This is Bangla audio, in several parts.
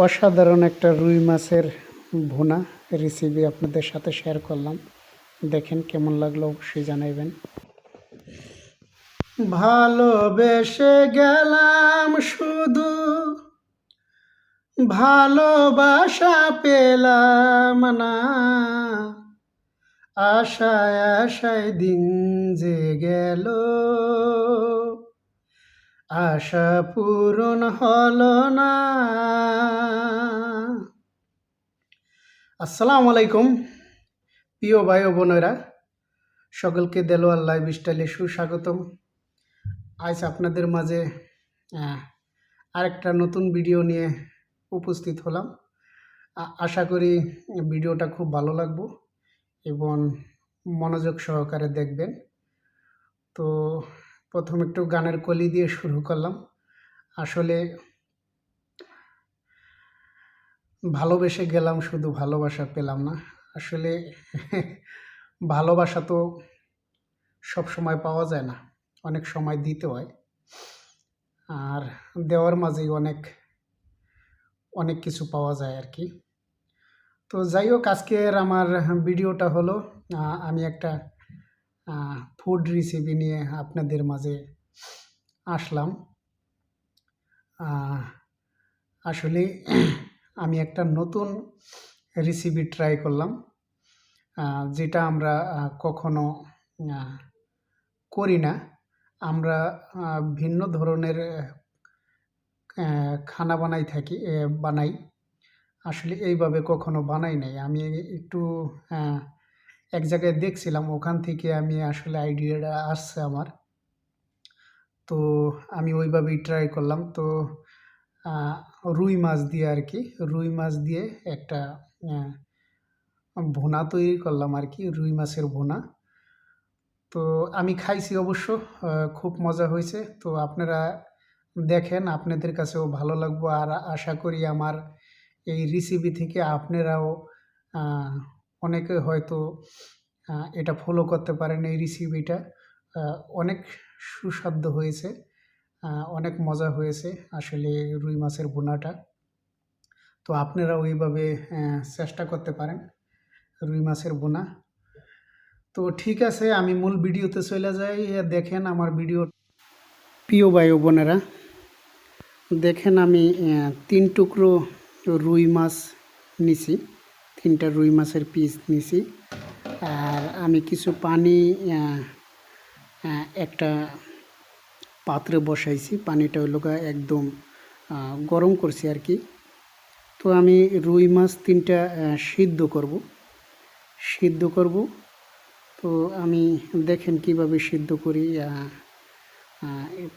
অসাধারণ একটা রুই মাছের ভুনা রেসিপি আপনাদের সাথে শেয়ার করলাম। দেখেন কেমন লাগলো অবশ্যই জানাইবেন। ভালোবেসে গেলাম শুধু, ভালোবাসা পেলাম না, আশায় আশায় দিন যে গেল, আশা পূরণ হলো না। আসসালামু আলাইকুম প্রিয় ভাই ও বোনেরা, সকলকে দেলোয়ার লাইফ স্টাইলে সুস্বাগতম। আজ আপনাদের মাঝে আরেকটা নতুন ভিডিও নিয়ে উপস্থিত হলাম। আশা করি ভিডিওটা খুব ভালো লাগবে এবং মনোযোগ সহকারে দেখবেন। তো প্রথম একটু গানের কলি দিয়ে শুরু করলাম। আসলে ভালোবেসে গেলাম শুধু, ভালোবাসা পেলাম না। আসলে ভালোবাসা তো সব সময় পাওয়া যায় না, অনেক সময় দিতে হয়, আর দেওয়ার মাঝেই অনেক অনেক কিছু পাওয়া যায় আর কি। তো যাই হোক, আজকের আমার ভিডিওটা হলো আমি একটা ফুড রেসিপি নিয়ে আপনাদের মাঝে আসলাম। আসলে আমি একটা নতুন রেসিপি ট্রাই করলাম, যেটা আমরা কখনো করি না। আমরা ভিন্ন ধরনের খানা বানাই। আসলে এইভাবে কখনো বানাই নাই। আমি একটু এক জায়গায় দেখছিলাম, ওখান থেকে আমি আসলে আইডিয়াটা আসছে আমার। তো আমি ওইভাবেই ট্রাই করলাম। তো রুই মাছ দিয়ে আর কি, রুই মাছ দিয়ে একটা ভুনা তৈরি করলাম আর কি, রুই মাছের ভুনা। তো আমি খাইছি অবশ্য, খুব মজা হয়েছে। তো আপনারা দেখেন, আপনাদের কাছেও ভালো লাগবে। আর আশা করি আমার এই রেসিপি থেকে আপনারাও অনেকে হয়তো এটা ফলো করতে পারেন। এই রেসিপিটা অনেক সুস্বাদু হয়েছে, অনেক মজা হয়েছে আসলে রুই মাছের ভুনাটা। তো আপনারাও এইভাবে চেষ্টা করতে পারেন রুই মাছের ভুনা। তো ঠিক আছে, আমি মূল ভিডিওতে চলে যাই। দেখেন আমার ভিডিও। প্রিয় ভাই ও বোনেরা, দেখেন আমি 3 টুকরো রুই মাছ নিছি, 3টা রুই মাছের পিস নিছি। আর আমি কিছু পানি একটা পাত্রে বসাইছি, পানিটা হলো একদম গরম করছি আর কি। তো আমি রুই মাছ 3টা সিদ্ধ করব। তো আমি দেখেন কিভাবে সিদ্ধ করি,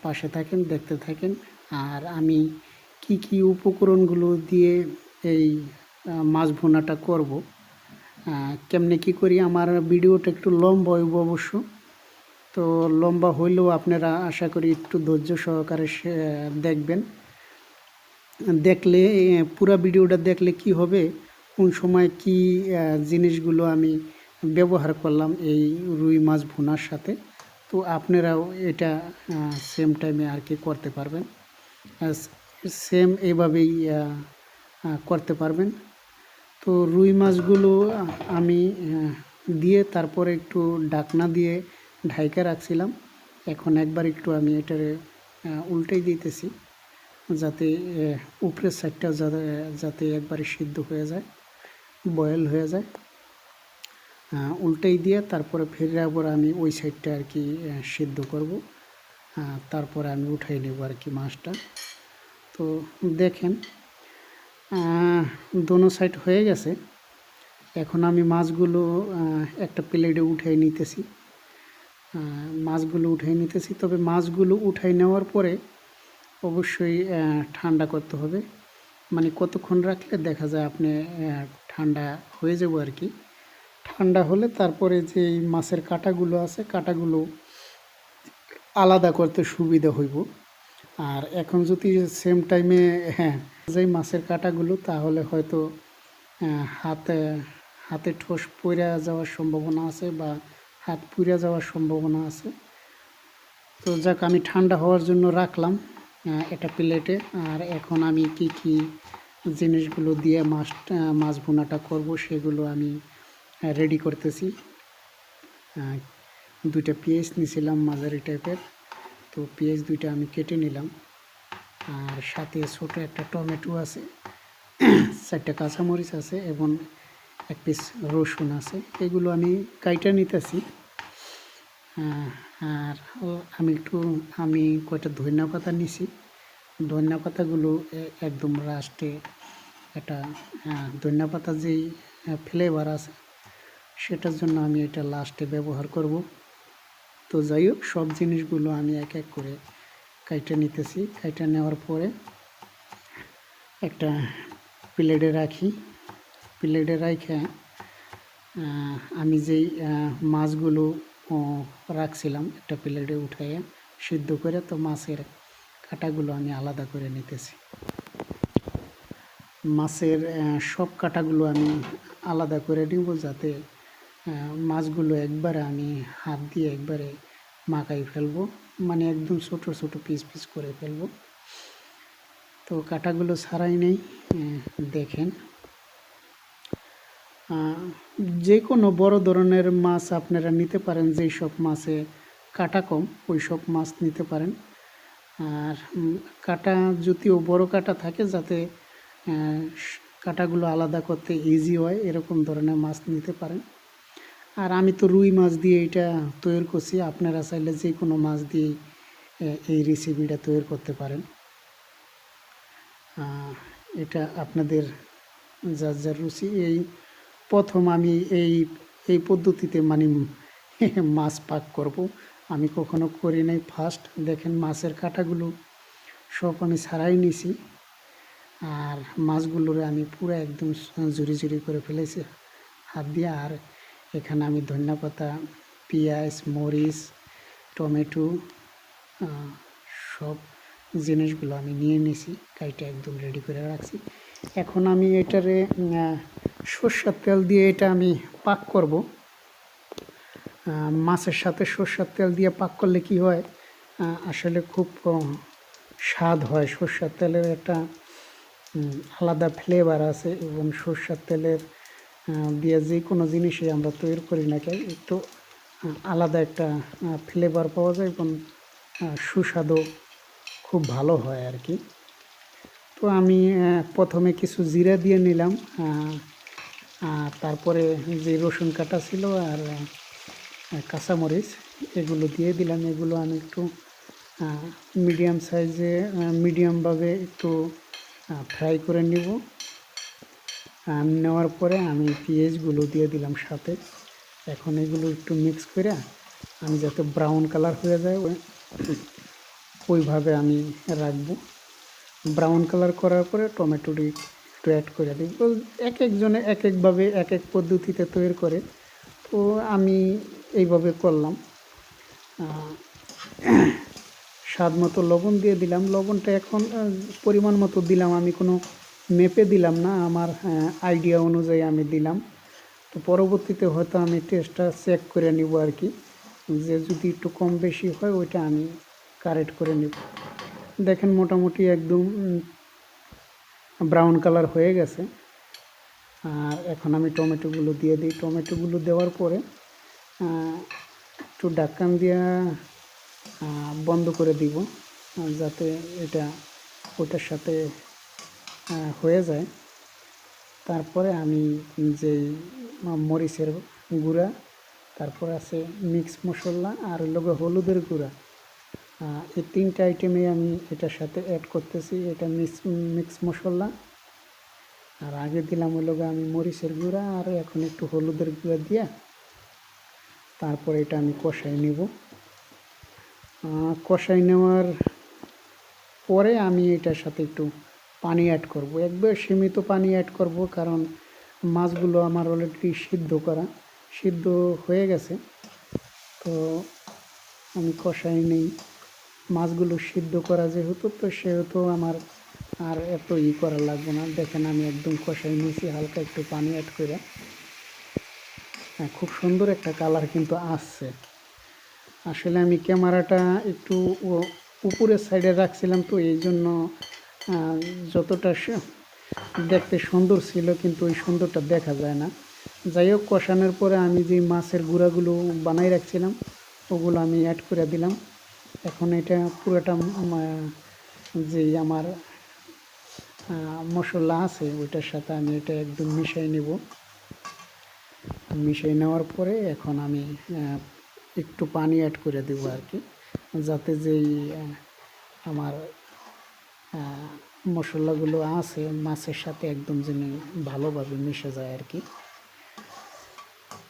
পাশে থাকেন, দেখতে থাকেন। আর আমি কি উপকরণগুলো দিয়ে এই মাছ ভুনাটা করব, কেমনে কি করি। আমার ভিডিওটা একটু লম্বা হইব অবশ্য। তো লম্বা হইলেও আপনারা আশা করি একটু ধৈর্য সহকারে দেখবেন। দেখলে পুরো ভিডিওটা দেখলে কি হবে, কোন সময় কি জিনিসগুলো আমি ব্যবহার করলাম এই রুই মাছ ভুনার সাথে। তো আপনারাও এটা সেম টাইমে আর কি করতে পারবেন, সেম এইভাবেই করতে পারবেন। তো রুই মাছগুলো আমি দিয়ে তারপরে একটু ডাকনা দিয়ে ঢাইকা রাখছিলাম। এখন একবার একটু আমি এটারে উল্টেই দিতেছি, যাতে উপরের সাইডটা যাতে একবারে সিদ্ধ হয়ে যায়, বয়েল হয়ে যায়। উল্টেই দিয়ে তারপরে ফিরে আবার আমি ওই সাইডটা আর কি সিদ্ধ করব। তারপরে আমি উঠাই নেব আর কি মাছটা। তো দেখেন দোনো সাইড হয়ে গেছে। এখন আমি মাছগুলো একটা প্লেটে উঠাই নিতেছি, তবে মাছগুলো উঠাই নেওয়ার পরে অবশ্যই ঠান্ডা করতে হবে। মানে কতক্ষণ রাখলে দেখা যায় আপনি ঠান্ডা হয়ে যাবে আর কি। ঠান্ডা হলে তারপরে যে মাছের কাঁটাগুলো আছে, কাঁটাগুলো আলাদা করতে সুবিধা হইব। আর এখন যদি সেম টাইমে যে মাছের কাঁটাগুলো, তাহলে হয়তো হাতে ঠোস পড়ে যাওয়ার সম্ভাবনা আছে বা হাত পুড়ে যাওয়ার সম্ভাবনা আছে। তো যাক, আমি ঠান্ডা হওয়ার জন্য রাখলাম এটা প্লেটে। আর এখন আমি কি জিনিসগুলো দিয়ে মাছ ভুনাটা করব সেগুলো আমি রেডি করতেছি। দুইটা পেঁয়াজ নিয়েছিলাম মাঝারি টাইপের, তো পেঁয়াজ দুইটা আমি কেটে নিলাম। আর সাথে ছোট একটা টমেটো আছে, 4টা কাঁচামরিচ আছে এবং 1 পিস রসুন আছে। এগুলো আমি কাইটা নিতেছি। আর আমি কয়টা ধনিয়া পাতা নিছি। ধনিয়া পাতাগুলো একদম লাস্টে, এটা ধনিয়া পাতার যেই ফ্লেভার আছে সেটার জন্য আমি এটা লাস্টে ব্যবহার করব। তো যাই হোক, সব জিনিসগুলো আমি এক এক করে কাইটা নিতেছি। কাইটা নেওয়ার পরে একটা প্লেটে রাখি। প্লেটে রাখে আমি যেই মাছগুলো রাখছিলাম একটা প্লেটে উঠাইয়া সিদ্ধ করে, তো মাছের কাঁটাগুলো আমি আলাদা করে নিতেছি। মাছের সব কাঁটাগুলো আমি আলাদা করে নিব, যাতে মাছগুলো একবারে আমি হাত দিয়ে একবারে মাখাই ফেলবো, মানে একদম ছোট ছোট পিস পিস করে ফেলবো। তো কাঁটাগুলো ছাড়াই নেই, দেখেন। যে কোনো বড় ধরনের মাছ আপনারা নিতে পারেন, যেই সব মাছে কাঁটা কম ওই সব মাছ নিতে পারেন। আর কাঁটা যদিও বড় কাঁটা থাকে, যাতে কাঁটাগুলো আলাদা করতে ইজি হয়, এরকম ধরনের মাছ নিতে পারেন। আর আমি তো রুই মাছ দিয়ে এটা তৈরি করছি, আপনারা চাইলে যে কোনো মাছ দিয়ে এই রেসিপিটা তৈরি করতে পারেন। এটা আপনাদের যার যার রুচি। প্রথম আমি এই পদ্ধতিতে মানে মাছ পাক করব, আমি কখনো করি নাই, ফার্স্ট। দেখেন মাছের কাঁটাগুলো সব আমি ছাড়াই নিছি, আর মাছগুলোরে আমি পুরো একদম ঝুরি ঝুরি করে ফেলেছি হাত দিয়ে। আর এখানে আমি ধনিয়া পাতা, পেঁয়াজ, মরিচ, টমেটো সব জিনিসগুলো আমি নিয়ে নিছি, কাইটা একদম রেডি করে রাখছি। এখন আমি এটারে সরষের তেল দিয়ে এটা আমি পাক করব। মাছের সাথে সরষের তেল দিয়ে পাক করলে কি হয়, আসলে খুব স্বাদ হয়। সরষের তেলের একটা আলাদা ফ্লেভার আছে, এবং সরষের তেলের দিয়ে যে কোনো জিনিসই আমরা তৈরি করি না কেন, একটু আলাদা একটা ফ্লেভার পাওয়া যায়, এবং সুস্বাদু খুব ভালো হয় আর কি। তো আমি প্রথমে কিছু জিরা দিয়ে নিলাম, তারপরে যে রসুন কাটা ছিল আর কাঁচামরিচ এগুলো দিয়ে দিলাম। এগুলো আমি একটু মিডিয়াম সাইজে মিডিয়ামভাবে একটু ফ্রাই করে নিব। নেওয়ার পরে আমি পেঁয়াজগুলো দিয়ে দিলাম সাথে। এখন এগুলো একটু মিক্স করে আমি যাতে ব্রাউন কালার হয়ে যায় ওইভাবে আমি রাখবো। ব্রাউন কালার করার পরে টমেটোটি একটু অ্যাড করে দিব। এক একজনে এক একভাবে এক এক পদ্ধতিতে তৈরি করে, তো আমি এইভাবে করলাম। স্বাদ মতো লবণ দিয়ে দিলাম। লবণটা এখন পরিমাণ মতো দিলাম, আমি কোনো মেপে দিলাম না, আমার আইডিয়া অনুযায়ী আমি দিলাম। তো পরবর্তীতে হয়তো আমি টেস্টটা চেক করে নিব আর কি, যে যদি একটু কম বেশি হয় ওইটা আমি কারেক্ট করে নিব। দেখেন মোটামুটি একদম ব্রাউন কালার হয়ে গেছে। আর এখন আমি টমেটোগুলো দিয়ে দিই। টমেটোগুলো দেওয়ার পরে একটু ঢাকন দিয়ে বন্ধ করে দিব, যাতে এটা ওটার সাথে হয়ে যায়। তারপরে আমি যেই মরিচের গুঁড়া, তারপর আছে মিক্স মশলা, আর লগে হলুদের গুঁড়া, এই 3টা আইটেমে আমি এটার সাথে অ্যাড করতেছি। এটা মিক্স মশলা, আর আগে দিলাম ওই লগে আমি মরিচের গুঁড়া, আর এখন একটু হলুদের গুঁড়া দিয়া তারপরে এটা আমি কষাই নিব। কষাই নেওয়ার পরে আমি এটার সাথে একটু পানি অ্যাড করব, একবার সীমিত পানি অ্যাড করব, কারণ মাছগুলো আমার অলরেডি সিদ্ধ হয়ে গেছে। তো আমি কষাই নেই, মাছগুলো সিদ্ধ করা যেহেতু, তো সেহেতু আমার আর এত করা লাগবে না। দেখেন আমি একদম কষাই নিয়েছি, হালকা একটু পানি অ্যাড করে। খুব সুন্দর একটা কালার কিন্তু আসছে। আসলে আমি ক্যামেরাটা একটু উপরের সাইডে রাখছিলাম, তো এই জন্য যতটা দেখতে সুন্দর ছিল, কিন্তু ওই সুন্দরটা দেখা যায় না। যাই হোক, কষানোর পরে আমি যে মাছের গুঁড়াগুলো বানাই রাখছিলাম ওগুলো আমি অ্যাড করে দিলাম। এখন এটা পুরোটা যে আমার মশলা আছে ওইটার সাথে আমি এটা একদম মিশিয়ে নেব। মিশিয়ে নেওয়ার পরে এখন আমি একটু পানি অ্যাড করে দেবো আর কি, যাতে যেই আমার মশলাগুলো আছে মাছের সাথে একদম যেন ভালোভাবে মিশে যায় আর কি।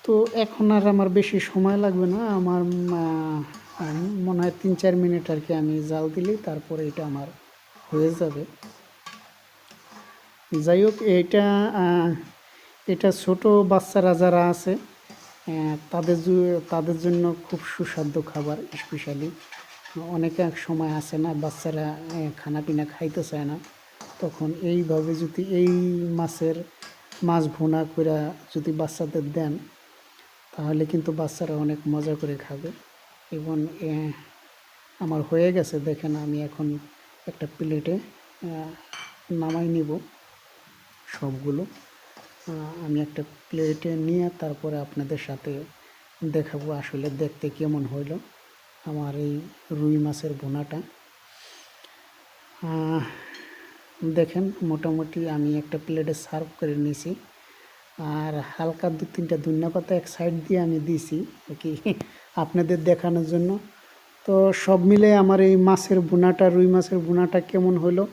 তো এখন আর আমার বেশি সময় লাগবে না, আমার মনে হয় 3-4 মিনিট আর কি আমি জাল দিলেই তারপরে এটা আমার হয়ে যাবে। যাই হোক, এটা ছোট বাচ্চারা যারা আছে তাদের জন্য খুব সুস্বাদু খাবার। স্পেশালি অনেকে এক সময় আসে না, বাচ্চারা খানা পিনা খাইতে চায় না, তখন এইভাবে যদি এই মাছ ভুনা করে যদি বাচ্চাদের দেন তাহলে কিন্তু বাচ্চারা অনেক মজা করে খাবে। এবং আমার হয়ে গেছে, দেখেন আমি এখন একটা প্লেটে নামাই নিব সবগুলো। আমি একটা প্লেটে নিয়ে তারপরে আপনাদের সাথে দেখাবো আসলে দেখতে কেমন হইল আমার এই রুই মাছের ভুনাটা। দেখেন মোটামুটি আমি একটা প্লেটে সার্ভ করে নিয়েছি, আর হালকা 2-3টা ধনিয়া পাতা এক সাইড দিয়ে আমি দিয়েছি কি আপনাদের দেখানোর জন্য। তো সব মিলে আমার এই মাছের ভুনাটা, রুই মাছের ভুনাটা কেমন হলো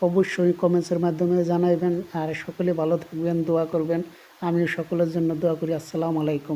অবশ্যই কমেন্টসের মাধ্যমে জানাইবেন। আর সকলে ভালো থাকবেন, দোয়া করবেন। আমিও সকলের জন্য দোয়া করি। আসসালামু আলাইকুম।